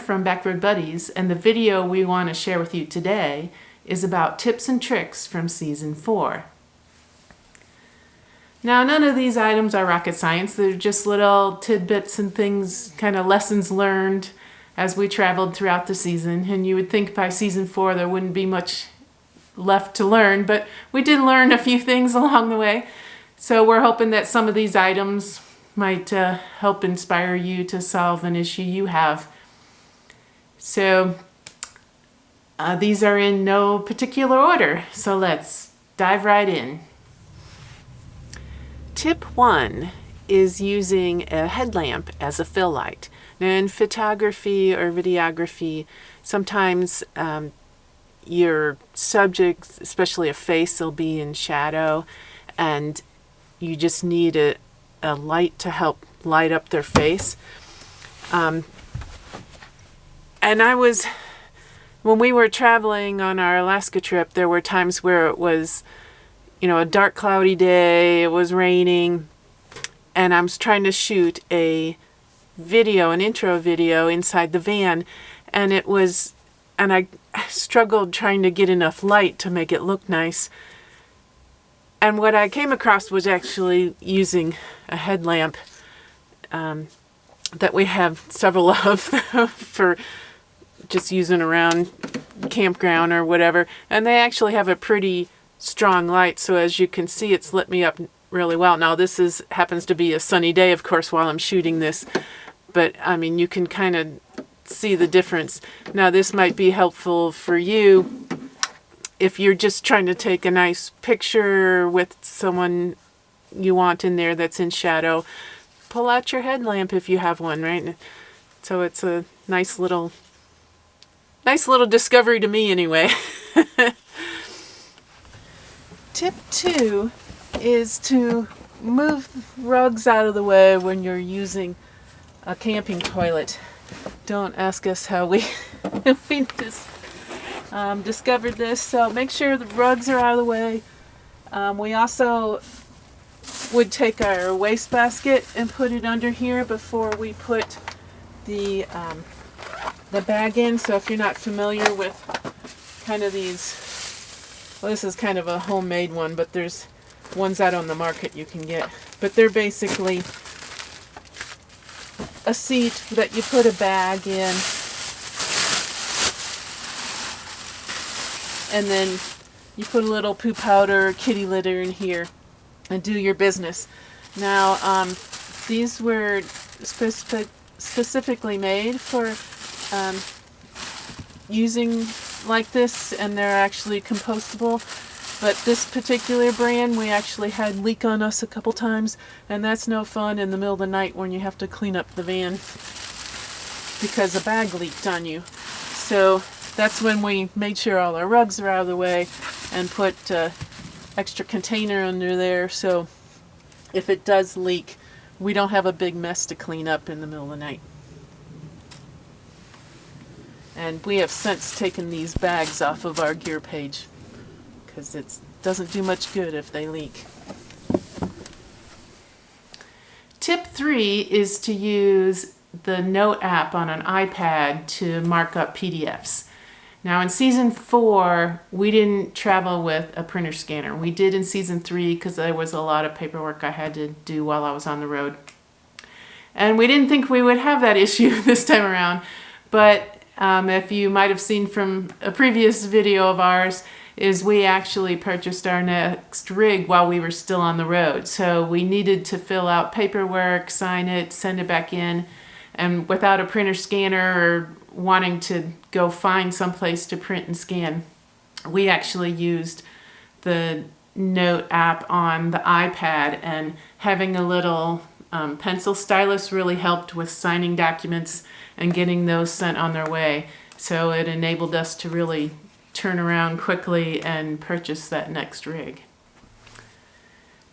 from Backroad Buddies, and the video we want to share with you today is about tips and tricks from Season 4. Now, none of these items are rocket science. They're just little tidbits and things, kind of lessons learned as we traveled throughout the season. And you would think by Season 4 there wouldn't be much left to learn, but we did learn a few things along the way. So we're hoping that some of these items might help inspire you to solve an issue you have. So these are in no particular order, so let's dive right in. Tip 1 is using a headlamp as a fill light. Now, in photography or videography, sometimes your subject, especially a face, will be in shadow, and you just need a light to help light up their face. And when we were traveling on our Alaska trip, there were times where it was, a dark, cloudy day, it was raining, and I was trying to shoot an intro video inside the van, and I struggled trying to get enough light to make it look nice. And what I came across was actually using a headlamp that we have several of for just using around campground or whatever. And they actually have a pretty strong light, so as you can see, it's lit me up really well. Now, this happens to be a sunny day, of course, while I'm shooting this, but you can kind of see the difference. Now, this might be helpful for you if you're just trying to take a nice picture with someone you want in there that's in shadow. Pull out your headlamp if you have one, right? So it's a nice little discovery to me anyway. Tip 2 is to move rugs out of the way when you're using a camping toilet. Don't ask us how we just discovered this, so make sure the rugs are out of the way. We also would take our wastebasket and put it under here before we put the bag in. So if you're not familiar with kind of these, well, this is kind of a homemade one, but there's ones out on the market you can get. But they're basically a seat that you put a bag in, and then you put a little poo powder or kitty litter in here and do your business. Now, these were specifically made for using like this, and they're actually compostable. But this particular brand, we actually had leak on us a couple times, and that's no fun in the middle of the night when you have to clean up the van because a bag leaked on you. So that's when we made sure all our rugs are out of the way and put extra container under there, so if it does leak, we don't have a big mess to clean up in the middle of the night. And we have since taken these bags off of our gear page because it doesn't do much good if they leak. Tip 3 is to use the Note app on an iPad to mark up PDFs. Now, in Season 4, we didn't travel with a printer scanner. We did in Season 3 because there was a lot of paperwork I had to do while I was on the road. And we didn't think we would have that issue this time around. But if you might have seen from a previous video of ours, is we actually purchased our next rig while we were still on the road. So we needed to fill out paperwork, sign it, send it back in. And without a printer scanner or wanting to go find someplace to print and scan, we actually used the Note app on the iPad, and having a little pencil stylus really helped with signing documents and getting those sent on their way. So it enabled us to really turn around quickly and purchase that next rig.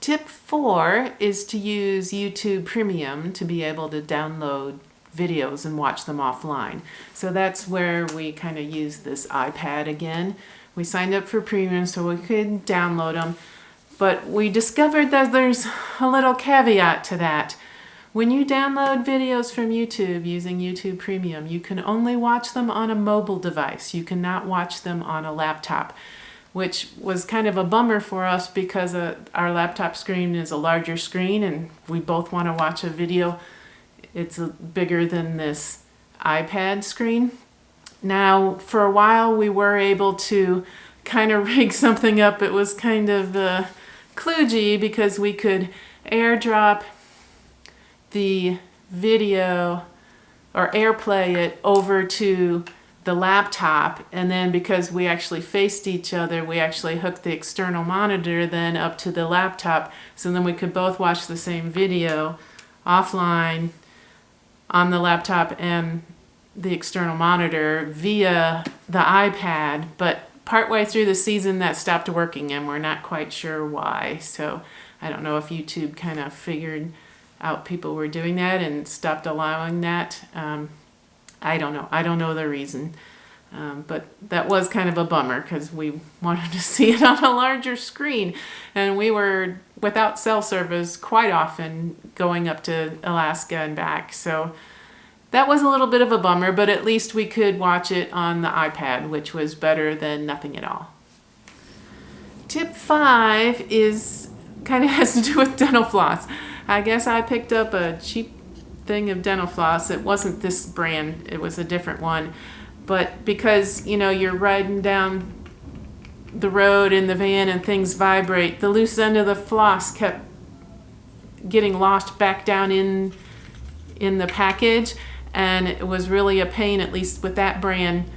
Tip 4 is to use YouTube Premium to be able to download videos and watch them offline. So that's where we kind of use this iPad again. We signed up for Premium so we could download them, but we discovered that there's a little caveat to that. When you download videos from YouTube using YouTube Premium, you can only watch them on a mobile device. You cannot watch them on a laptop, which was kind of a bummer for us because our laptop screen is a larger screen and we both want to watch a video. It's bigger than this iPad screen. Now, for a while, we were able to kind of rig something up. It was kind of kludgy because we could airdrop the video or AirPlay it over to the laptop, and then because we actually faced each other, we actually hooked the external monitor then up to the laptop, so then we could both watch the same video offline on the laptop and the external monitor via the iPad. But partway through the season that stopped working and we're not quite sure why. So I don't know if YouTube kind of figured out people were doing that and stopped allowing that. I don't know. I don't know the reason. But that was kind of a bummer because we wanted to see it on a larger screen. And we were without cell service quite often going up to Alaska and back. So that was a little bit of a bummer, but at least we could watch it on the iPad, which was better than nothing at all. Tip 5 is kind of has to do with dental floss. I guess I picked up a cheap thing of dental floss. It wasn't this brand, it was a different one. But because, you're riding down the road in the van and things vibrate, the loose end of the floss kept getting lost back down in the package, and it was really a pain, at least with that brand,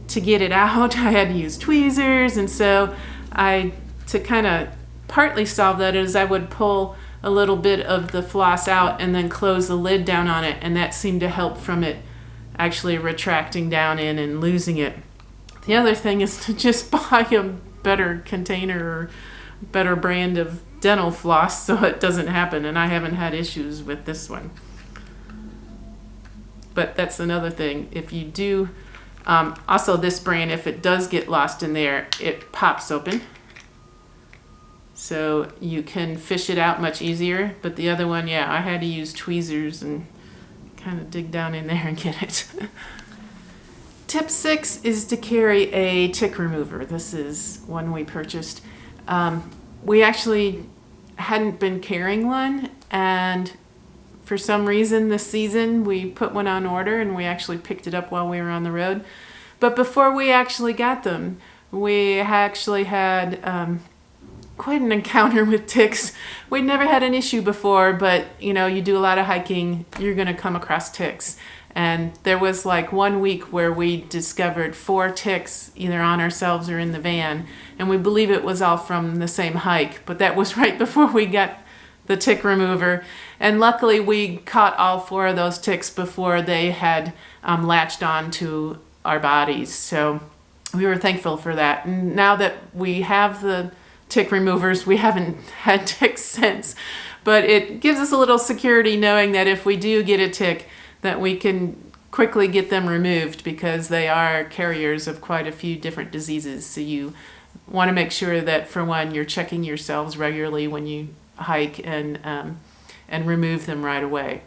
to get it out. I had to use tweezers, and so to kind of partly solve that is I would pull a little bit of the floss out and then close the lid down on it, and that seemed to help from it actually retracting down in and losing it. The other thing is to just buy a better container or better brand of dental floss so it doesn't happen, and I haven't had issues with this one. But that's another thing. If you do, also this brand, if it does get lost in there, it pops open. So you can fish it out much easier. But the other one, I had to use tweezers and kind of dig down in there and get it. Tip 6 is to carry a tick remover. This is one we purchased. We actually hadn't been carrying one, and for some reason this season we put one on order and we actually picked it up while we were on the road. But before we actually got them, we actually had quite an encounter with ticks. We'd never had an issue before, but you do a lot of hiking, you're going to come across ticks. And there was like 1 week where we discovered 4 ticks either on ourselves or in the van, and we believe it was all from the same hike, but that was right before we got the tick remover. And luckily we caught all 4 of those ticks before they had latched on to our bodies. So we were thankful for that. And now that we have the tick removers, we haven't had ticks since, but it gives us a little security knowing that if we do get a tick, that we can quickly get them removed, because they are carriers of quite a few different diseases. So you want to make sure that, for one, you're checking yourselves regularly when you hike and remove them right away.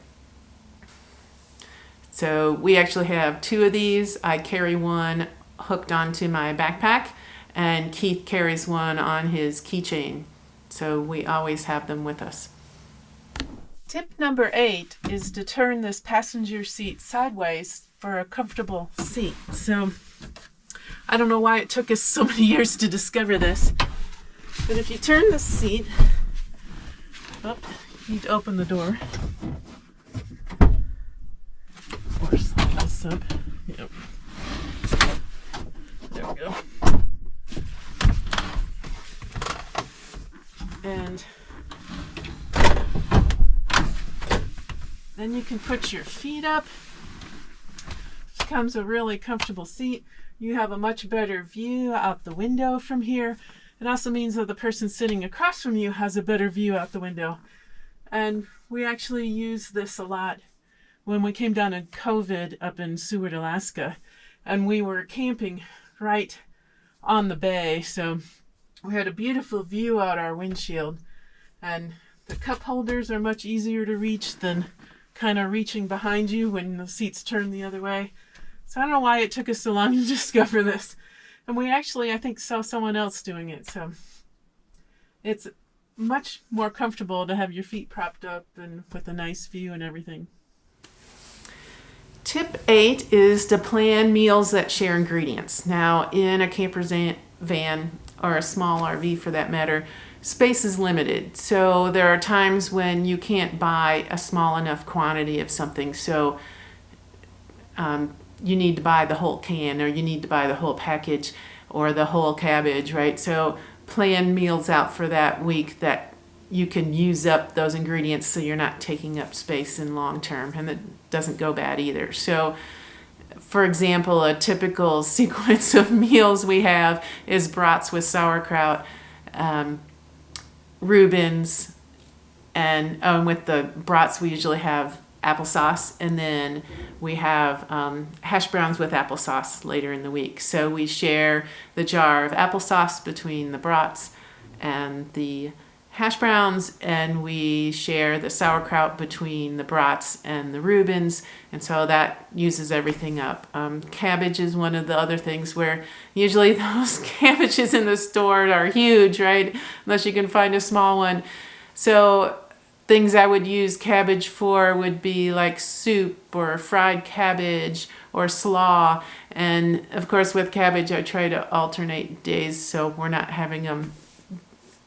So we actually have 2 of these. I carry one hooked onto my backpack, and Keith carries one on his keychain. So we always have them with us. Tip number 8 is to turn this passenger seat sideways for a comfortable seat. So I don't know why it took us so many years to discover this, but if you turn the seat up, you need to open the door. Or slide this up. Yep. There we go. And then you can put your feet up. It becomes a really comfortable seat. You have a much better view out the window from here. It also means that the person sitting across from you has a better view out the window. And we actually use this a lot when we came down in COVID up in Seward, Alaska. And we were camping right on the bay. So we had a beautiful view out our windshield. And the cup holders are much easier to reach than kind of reaching behind you when the seats turn the other way. So I don't know why it took us so long to discover this. And we actually, I think, saw someone else doing it. So it's much more comfortable to have your feet propped up and with a nice view and everything. Tip 8 is to plan meals that share ingredients. Now, in a camper's van, or a small RV for that matter, space is limited. So there are times when you can't buy a small enough quantity of something. So you need to buy the whole can, or you need to buy the whole package, or the whole cabbage, right? So plan meals out for that week that you can use up those ingredients so you're not taking up space in long term, and it doesn't go bad either. So for example, a typical sequence of meals we have is brats with sauerkraut, Reubens, and with the brats we usually have applesauce, and then we have hash browns with applesauce later in the week. So we share the jar of applesauce between the brats and the hash browns, and we share the sauerkraut between the brats and the Reubens, and so that uses everything up. Cabbage is one of the other things where usually those cabbages in the store are huge, right? Unless you can find a small one. So things I would use cabbage for would be like soup or fried cabbage or slaw. And of course with cabbage I try to alternate days so we're not having them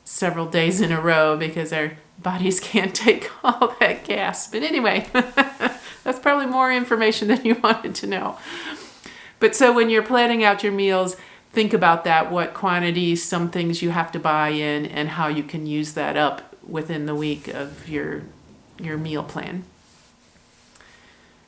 several days in a row because our bodies can't take all that gas. But anyway, that's probably more information than you wanted to know. But so when you're planning out your meals, think about that, what quantities, some things you have to buy in, and how you can use that up within the week of your meal plan.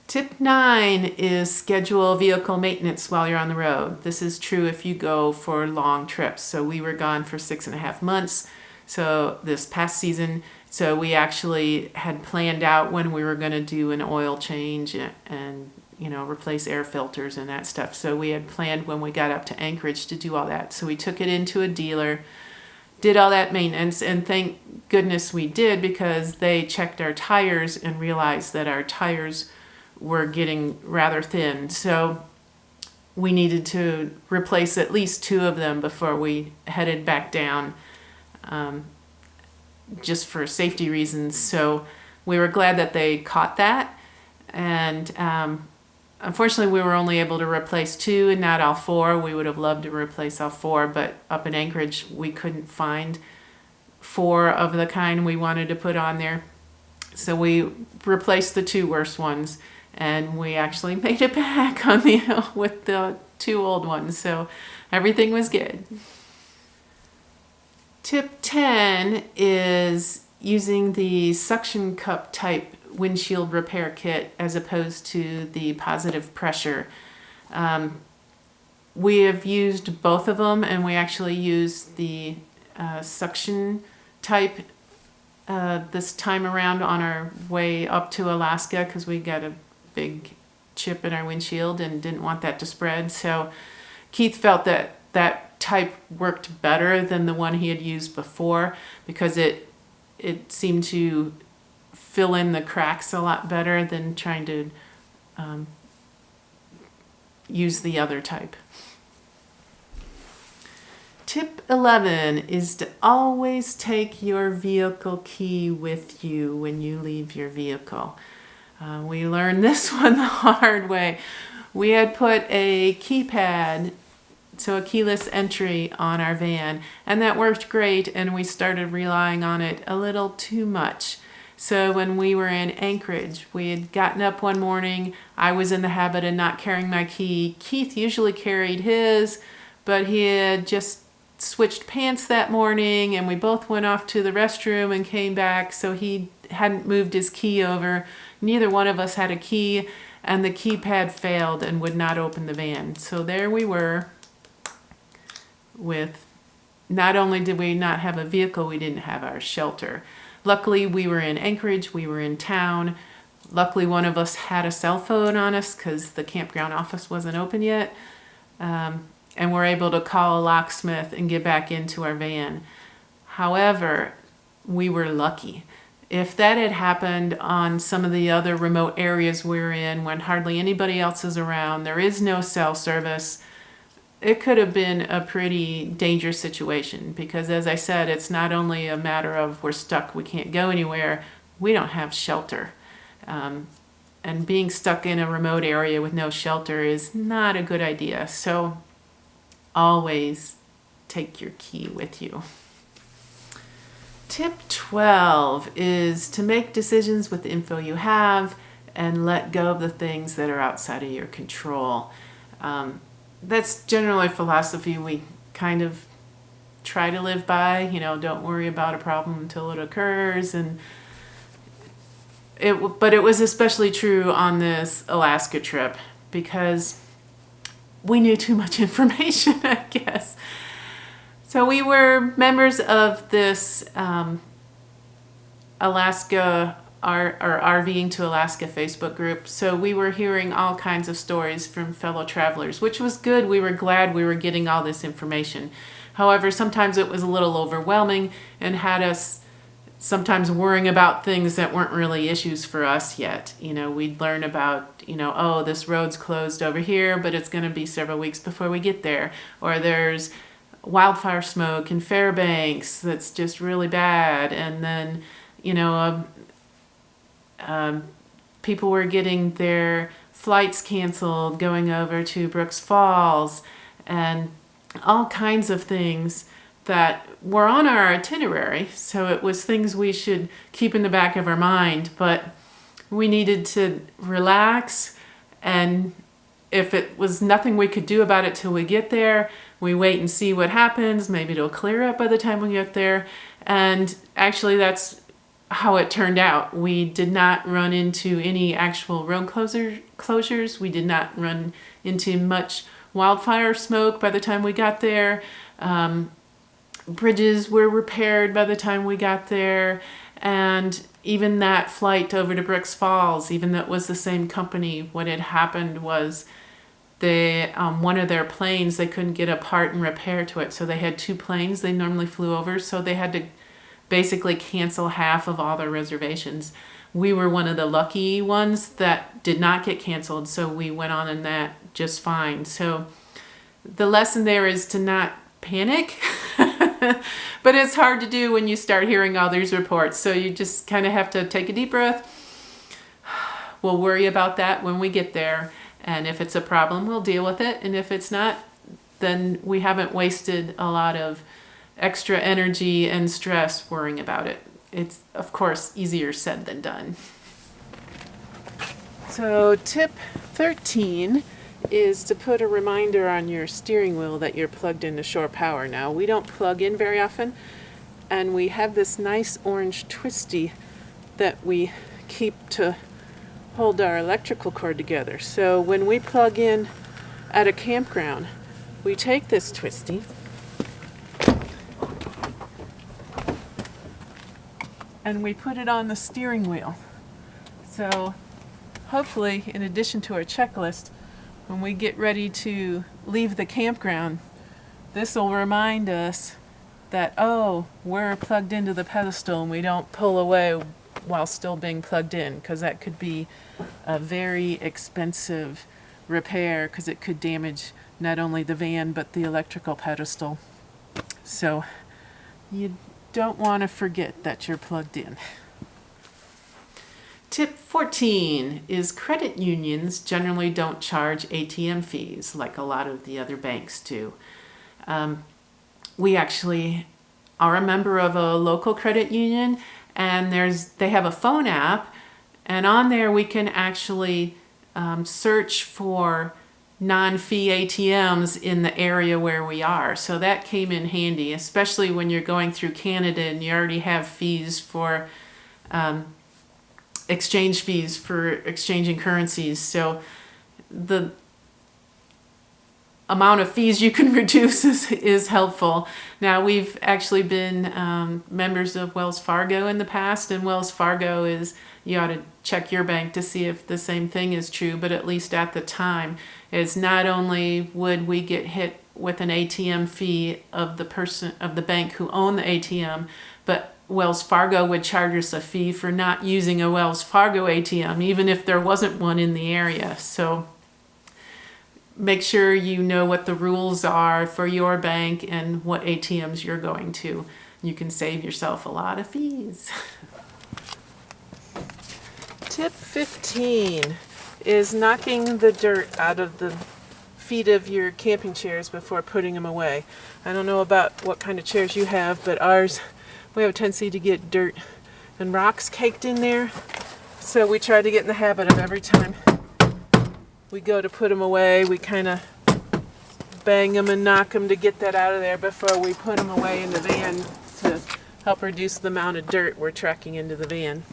Tip 9 is schedule vehicle maintenance while you're on the road. This is true if you go for long trips. So we were gone for 6.5 months. So this past season, so we actually had planned out when we were going to do an oil change and replace air filters and that stuff. So we had planned when we got up to Anchorage to do all that. So we took it into a dealer, did all that maintenance, and thank goodness we did, because they checked our tires and realized that our tires were getting rather thin. So we needed to replace at least 2 of them before we headed back down, just for safety reasons. So we were glad that they caught that. And unfortunately, we were only able to replace 2 and not all 4. We would have loved to replace all 4, but up in Anchorage, we couldn't find 4 of the kind we wanted to put on there. So we replaced the 2 worst ones, and we actually made it back on with the 2 old ones. So everything was good. Tip 10 is using the suction cup type windshield repair kit as opposed to the positive pressure. We have used both of them, and we actually used the suction type this time around on our way up to Alaska, because we got a big chip in our windshield and didn't want that to spread. So Keith felt that that type worked better than the one he had used before, because it seemed to fill in the cracks a lot better than trying to use the other type. Tip 11 is to always take your vehicle key with you when you leave your vehicle. We learned this one the hard way. We had put a keypad, so a keyless entry, on our van, and that worked great, and we started relying on it a little too much. So when we were in Anchorage, we had gotten up one morning. I was in the habit of not carrying my key. Keith usually carried his, but he had just switched pants that morning, and we both went off to the restroom and came back, so he hadn't moved his key over. Neither one of us had a key, and the keypad failed and would not open the van. So there we were with, not only did we not have a vehicle, we didn't have our shelter. Luckily, we were in Anchorage, we were in town. Luckily, one of us had a cell phone on us because the campground office wasn't open yet. And we're able to call a locksmith and get back into our van. However, we were lucky. If that had happened on some of the other remote areas we're in when hardly anybody else is around, there is no cell service, it could have been a pretty dangerous situation, because as I said, it's not only a matter of we're stuck, we can't go anywhere, we don't have shelter. And being stuck in a remote area with no shelter is not a good idea. So always take your key with you. Tip 12 is to make decisions with the info you have and let go of the things that are outside of your control. That's generally a philosophy we kind of try to live by. Don't worry about a problem until it occurs. But it was especially true on this Alaska trip because we knew too much information, I guess. So we were members of this Alaska, our RVing to Alaska Facebook group. So we were hearing all kinds of stories from fellow travelers, which was good. We were glad we were getting all this information. However, sometimes it was a little overwhelming and had us sometimes worrying about things that weren't really issues for us yet. We'd learn about, oh, this road's closed over here, but it's going to be several weeks before we get there. Or there's wildfire smoke in Fairbanks that's just really bad. And then, people were getting their flights canceled going over to Brooks Falls and all kinds of things that were on our itinerary. So it was things we should keep in the back of our mind, but we needed to relax. And if it was nothing we could do about it till we get there, we wait and see what happens. Maybe it'll clear up by the time we get there. And actually that's how it turned out. We did not run into any actual road closures. We did not run into much wildfire smoke by the time we got there. Bridges were repaired by the time we got there. And even that flight over to Brooks Falls, even though it was the same company, what had happened was one of their planes, they couldn't get a part and repair to it. So they had two planes they normally flew over. So they had to basically cancel half of all their reservations. We were one of the lucky ones that did not get canceled. So we went on in that just fine. So the lesson there is to not panic. But it's hard to do when you start hearing all these reports. So you just kind of have to take a deep breath. We'll worry about that when we get there. And if it's a problem, we'll deal with it. And if it's not, then we haven't wasted a lot of extra energy and stress worrying about it. It's, of course, easier said than done. So tip 13 is to put a reminder on your steering wheel that you're plugged into shore power. Now, we don't plug in very often, and we have this nice orange twisty that we keep to hold our electrical cord together. So when we plug in at a campground, we take this twisty and we put it on the steering wheel. So hopefully, in addition to our checklist, when we get ready to leave the campground, this will remind us that, oh, we're plugged into the pedestal and we don't pull away while still being plugged in, because that could be a very expensive repair because it could damage not only the van but the electrical pedestal. So you don't want to forget that you're plugged in. Tip 14 is credit unions generally don't charge ATM fees like a lot of the other banks do. We actually are a member of a local credit union, and they have a phone app, and on there we can actually search for non-fee ATMs in the area where we are. So that came in handy, especially when you're going through Canada and you already have fees for exchange fees for exchanging currencies. So the amount of fees you can reduce is helpful. Now, we've actually been members of Wells Fargo in the past, and Wells Fargo is, you ought to check your bank to see if the same thing is true, but at least at the time, is not only would we get hit with an ATM fee of the bank who owned the ATM, but Wells Fargo would charge us a fee for not using a Wells Fargo ATM, even if there wasn't one in the area. So make sure you know what the rules are for your bank and what ATMs you're going to. You can save yourself a lot of fees. Tip 15 is knocking the dirt out of the feet of your camping chairs before putting them away. I don't know about what kind of chairs you have, but ours, we have a tendency to get dirt and rocks caked in there. So we try to get in the habit of every time we go to put them away, we kind of bang them and knock them to get that out of there before we put them away in the van to help reduce the amount of dirt we're tracking into the van.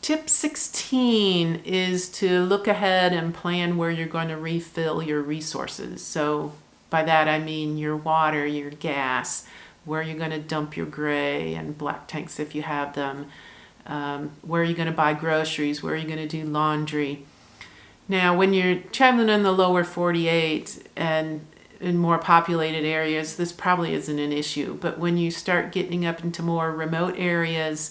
Tip 16 is to look ahead and plan where you're going to refill your resources. So by that I mean your water, your gas, where you're going to dump your gray and black tanks if you have them, where you're going to buy groceries, where you're going to do laundry. Now, when you're traveling in the lower 48 and in more populated areas, this probably isn't an issue. But when you start getting up into more remote areas,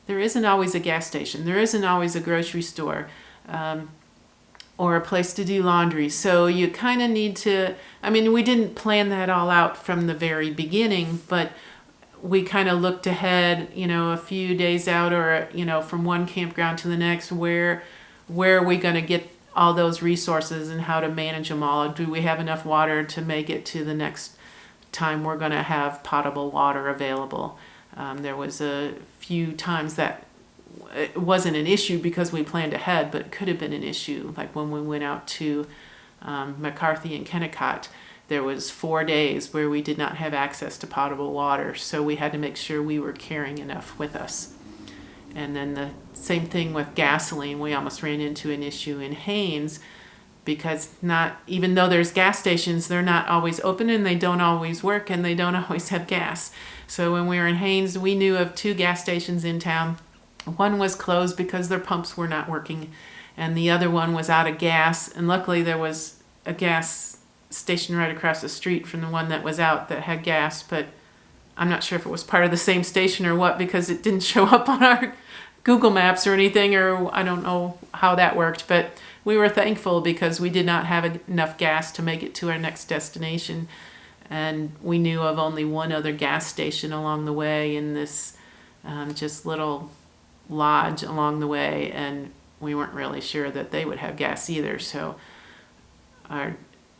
there isn't always a gas station. There isn't always a grocery store or a place to do laundry. So you kind of need to, I mean, we didn't plan that all out from the very beginning, but we kind of looked ahead, a few days out or, from one campground to the next, where are we going to get all those resources and how to manage them all. Do we have enough water to make it to the next time we're going to have potable water available? There was a few times that it wasn't an issue because we planned ahead, but it could have been an issue. Like when we went out to McCarthy and Kennecott, there was 4 days where we did not have access to potable water, so we had to make sure we were carrying enough with us. And then the same thing with gasoline. We almost ran into an issue in Haines because even though there's gas stations, they're not always open and they don't always work and they don't always have gas. So when we were in Haines, we knew of 2 gas stations in town. One was closed because their pumps were not working, and the other one was out of gas. And luckily there was a gas station right across the street from the one that was out that had gas, but I'm not sure if it was part of the same station or what, because it didn't show up on our Google Maps or anything, or I don't know how that worked, but we were thankful because we did not have enough gas to make it to our next destination. And we knew of only one other gas station along the way in this just little lodge along the way, and we weren't really sure that they would have gas either. So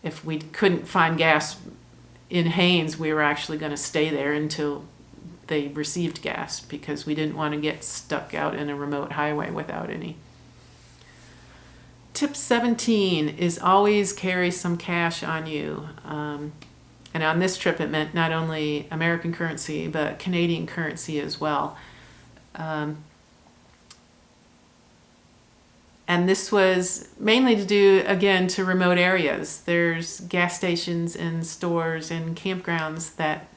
if we couldn't find gas in Haines, we were actually going to stay there until they received gas because we didn't want to get stuck out in a remote highway without any. Tip 17 is always carry some cash on you. And on this trip, it meant not only American currency, but Canadian currency as well. And this was mainly to do, again, to remote areas. There's gas stations and stores and campgrounds that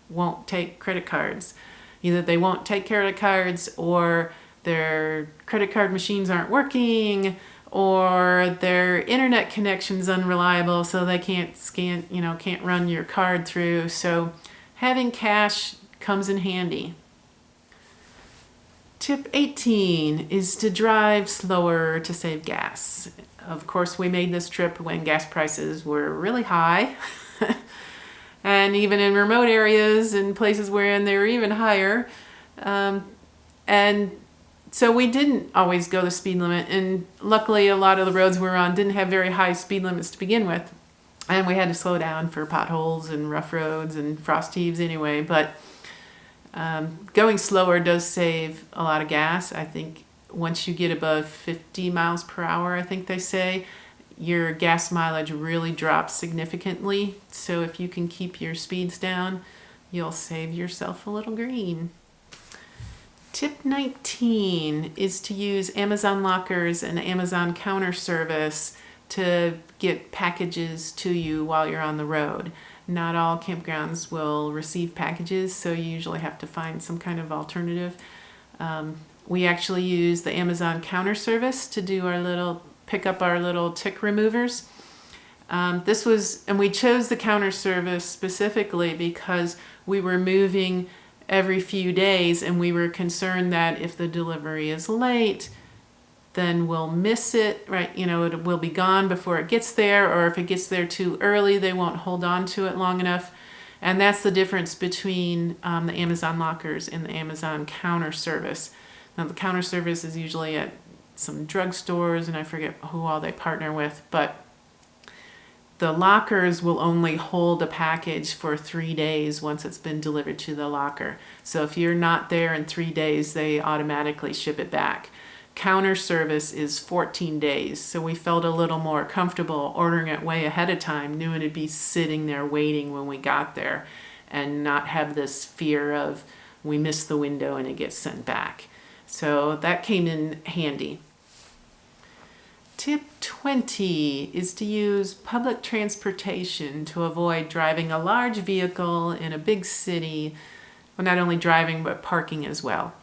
won't take credit cards. Either they won't take credit cards, or their credit card machines aren't working, or their internet connection's unreliable, so they can't can't run your card through. So having cash comes in handy. Tip 18 is to drive slower to save gas. Of course, we made this trip when gas prices were really high. And even in remote areas and places where they were even higher. And so we didn't always go the speed limit. And luckily, a lot of the roads we were on didn't have very high speed limits to begin with. And we had to slow down for potholes and rough roads and frost heaves anyway. But going slower does save a lot of gas. I think once you get above 50 miles per hour, I think they say, your gas mileage really drops significantly. So if you can keep your speeds down, you'll save yourself a little green. Tip 19 is to use Amazon lockers and Amazon counter service to get packages to you while you're on the road. Not all campgrounds will receive packages, so you usually have to find some kind of alternative. We actually use the Amazon counter service to do pick up our little tick removers. And we chose the counter service specifically because we were moving every few days, and we were concerned that if the delivery is late, then we'll miss it, right? You know, it will be gone before it gets there, or if it gets there too early, they won't hold on to it long enough. And that's the difference between the Amazon lockers and the Amazon counter service. Now, the counter service is usually at some drugstores, and I forget who all they partner with, but the lockers will only hold a package for 3 days once it's been delivered to the locker. So if you're not there in 3 days, they automatically ship it back. Counter service is 14 days, so we felt a little more comfortable ordering it way ahead of time, knowing it'd be sitting there waiting when we got there, and not have this fear of we missed the window and it gets sent back. So that came in handy. Tip 20 is to use public transportation to avoid driving a large vehicle in a big city. Well, not only driving, but parking as well,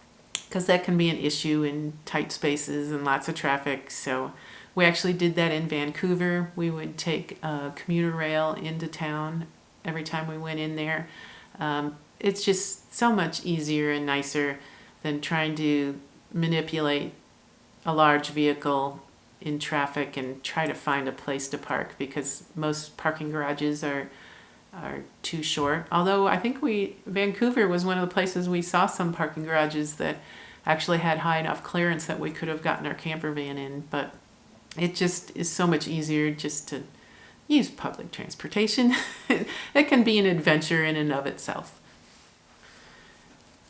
because that can be an issue in tight spaces and lots of traffic. So we actually did that in Vancouver. We would take a commuter rail into town every time we went in there. It's just so much easier and nicer than trying to manipulate a large vehicle in traffic and try to find a place to park, because most parking garages are too short. Although I think Vancouver was one of the places we saw some parking garages that actually had high enough clearance that we could have gotten our camper van in, but it just is so much easier just to use public transportation. It can be an adventure in and of itself.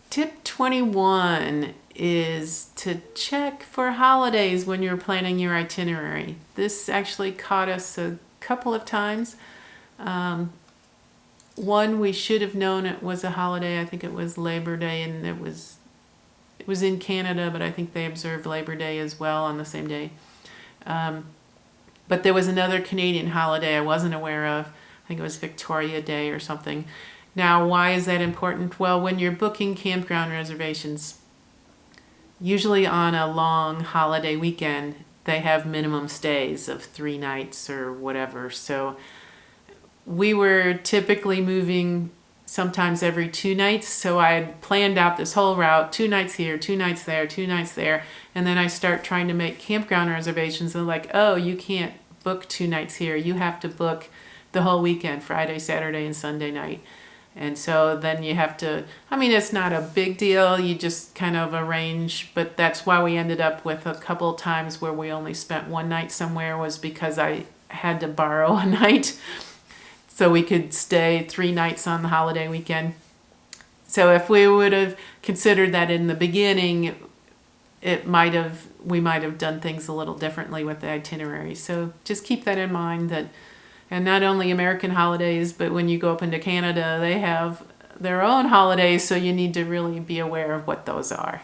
Tip 21 is to check for holidays when you're planning your itinerary. This actually caught us a couple of times. One, we should have known it was a holiday. I think it was Labor Day, and it was in Canada, but I think they observed Labor Day as well on the same day. But there was another Canadian holiday I wasn't aware of. I think it was Victoria Day or something. Now, why is that important? Well, when you're booking campground reservations, usually on a long holiday weekend, they have minimum stays of 3 nights or whatever. So we were typically moving sometimes every 2 nights. So I had planned out this whole route, 2 nights here, 2 nights there, 2 nights there. And then I start trying to make campground reservations. And like, oh, you can't book 2 nights here. You have to book the whole weekend, Friday, Saturday, and Sunday night. And so then you have to, I mean, it's not a big deal. You just kind of arrange, but that's why we ended up with a couple times where we only spent 1 night somewhere, was because I had to borrow a night so we could stay 3 nights on the holiday weekend. So if we would have considered that in the beginning, we might have done things a little differently with the itinerary. So just keep that in mind, that, and not only American holidays, but when you go up into Canada, they have their own holidays, so you need to really be aware of what those are.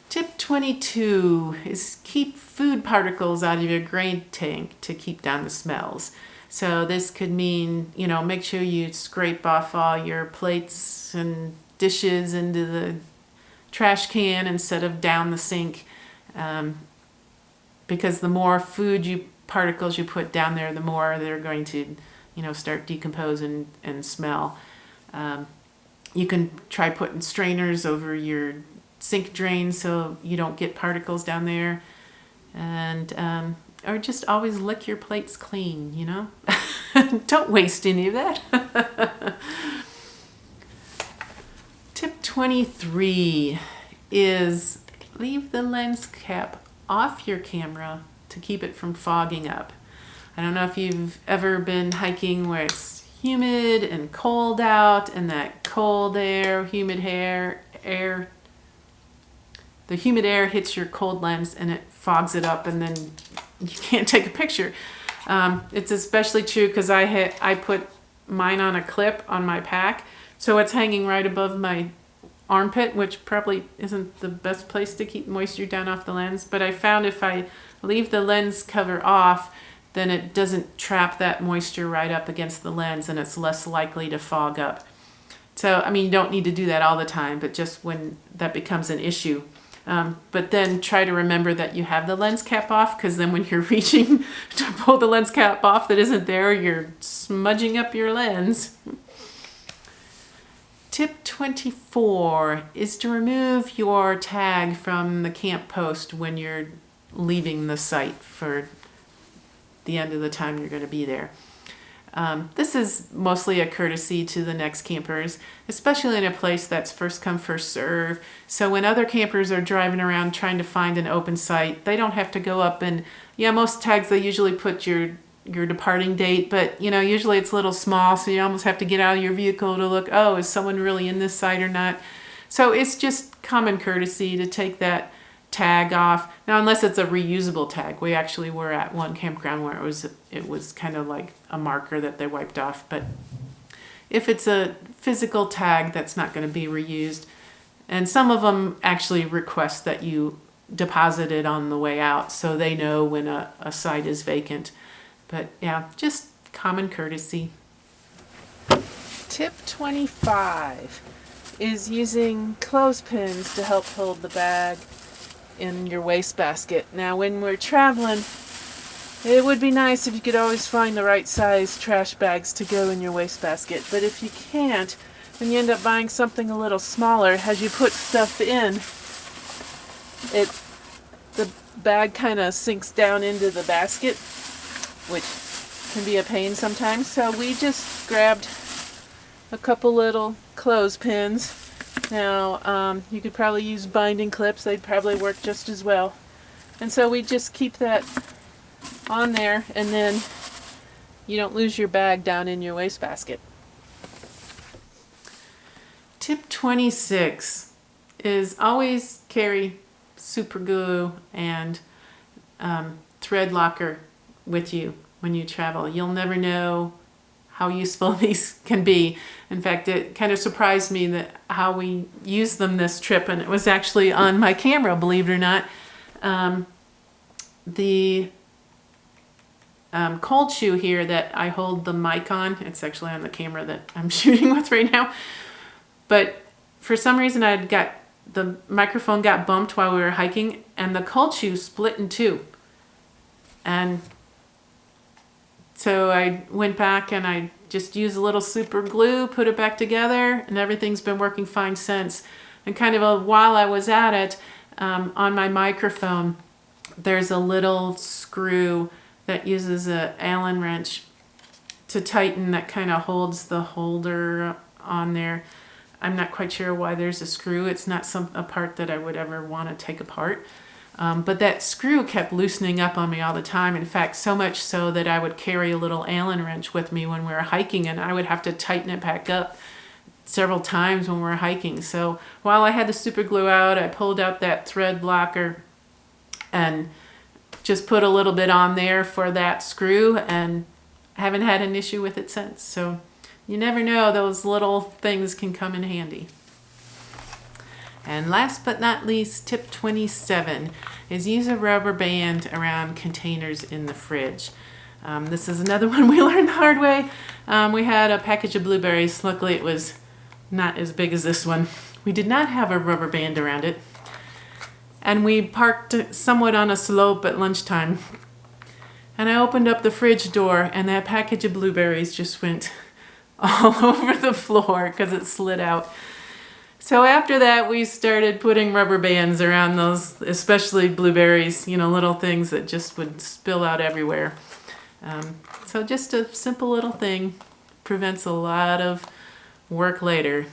Tip 22 is keep food particles out of your grain tank to keep down the smells. So this could mean, make sure you scrape off all your plates and dishes into the trash can instead of down the sink, because the more particles you put down there, the more they're going to, start decomposing and smell. You can try putting strainers over your sink drain so you don't get particles down there, and or just always lick your plates clean. Don't waste any of that. Tip 23 is leave the lens cap off your camera to keep it from fogging up. I don't know if you've ever been hiking where it's humid and cold out, and that cold air, the humid air hits your cold lens and it fogs it up, and then you can't take a picture. It's especially true because I put mine on a clip on my pack, so it's hanging right above my armpit, which probably isn't the best place to keep moisture down off the lens. But I found if I leave the lens cover off, then it doesn't trap that moisture right up against the lens, and it's less likely to fog up. So, you don't need to do that all the time, but just when that becomes an issue. But then try to remember that you have the lens cap off, because then when you're reaching to pull the lens cap off that isn't there, you're smudging up your lens. Tip 24 is to remove your tag from the camp post when you're leaving the site for the end of the time you're going to be there. This is mostly a courtesy to the next campers, especially in a place that's first come, first serve. So when other campers are driving around trying to find an open site, they don't have to go up and, most tags they usually put your departing date, but usually it's a little small, so you almost have to get out of your vehicle to look, oh, is someone really in this site or not? So it's just common courtesy to take that tag off. Now, unless it's a reusable tag. We actually were at one campground where it was kind of like a marker that they wiped off, but if it's a physical tag, that's not going to be reused. And some of them actually request that you deposit it on the way out so they know when a site is vacant. But yeah, just common courtesy. Tip 25 is using clothespins to help hold the bag in your wastebasket. Now, when we're traveling, it would be nice if you could always find the right size trash bags to go in your wastebasket. But if you can't, then you end up buying something a little smaller. As you put stuff in, the bag kind of sinks down into the basket, which can be a pain sometimes. So we just grabbed a couple little clothespins. Now, you could probably use binding clips. They'd probably work just as well. And so we just keep that on there, and then you don't lose your bag down in your wastebasket. Tip 26 is always carry super glue and thread locker with you when you travel. You'll never know how useful these can be. In fact, it kind of surprised me that how we used them this trip, and it was actually on my camera, believe it or not. The cold shoe here that I hold the mic on, it's actually on the camera that I'm shooting with right now, but for some reason the microphone got bumped while we were hiking, and the cold shoe split in two. And so I went back and I just used a little super glue, put it back together, and everything's been working fine since. And while I was at it, on my microphone, there's a little screw that uses an Allen wrench to tighten that kind of holds the holder on there. I'm not quite sure why there's a screw. It's not a part that I would ever want to take apart. But that screw kept loosening up on me all the time. In fact, so much so that I would carry a little Allen wrench with me when we were hiking, and I would have to tighten it back up several times when we were hiking. So while I had the super glue out, I pulled out that thread locker and just put a little bit on there for that screw, and haven't had an issue with it since. So you never know, those little things can come in handy. And last but not least, tip 27 is use a rubber band around containers in the fridge. This is another one we learned the hard way. We had a package of blueberries. Luckily, it was not as big as this one. We did not have a rubber band around it. And we parked somewhat on a slope at lunchtime. And I opened up the fridge door, and that package of blueberries just went all over the floor because it slid out. So after that, we started putting rubber bands around those, especially blueberries, little things that just would spill out everywhere. So just a simple little thing prevents a lot of work later.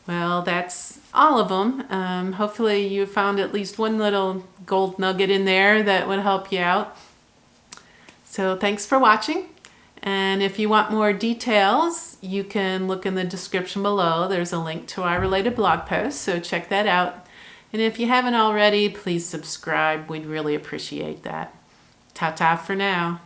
Well, that's all of them. Hopefully you found at least one little gold nugget in there that would help you out. So thanks for watching. And if you want more details, you can look in the description below. There's a link to our related blog post, so check that out. And if you haven't already, please subscribe. We'd really appreciate that. Ta-ta for now.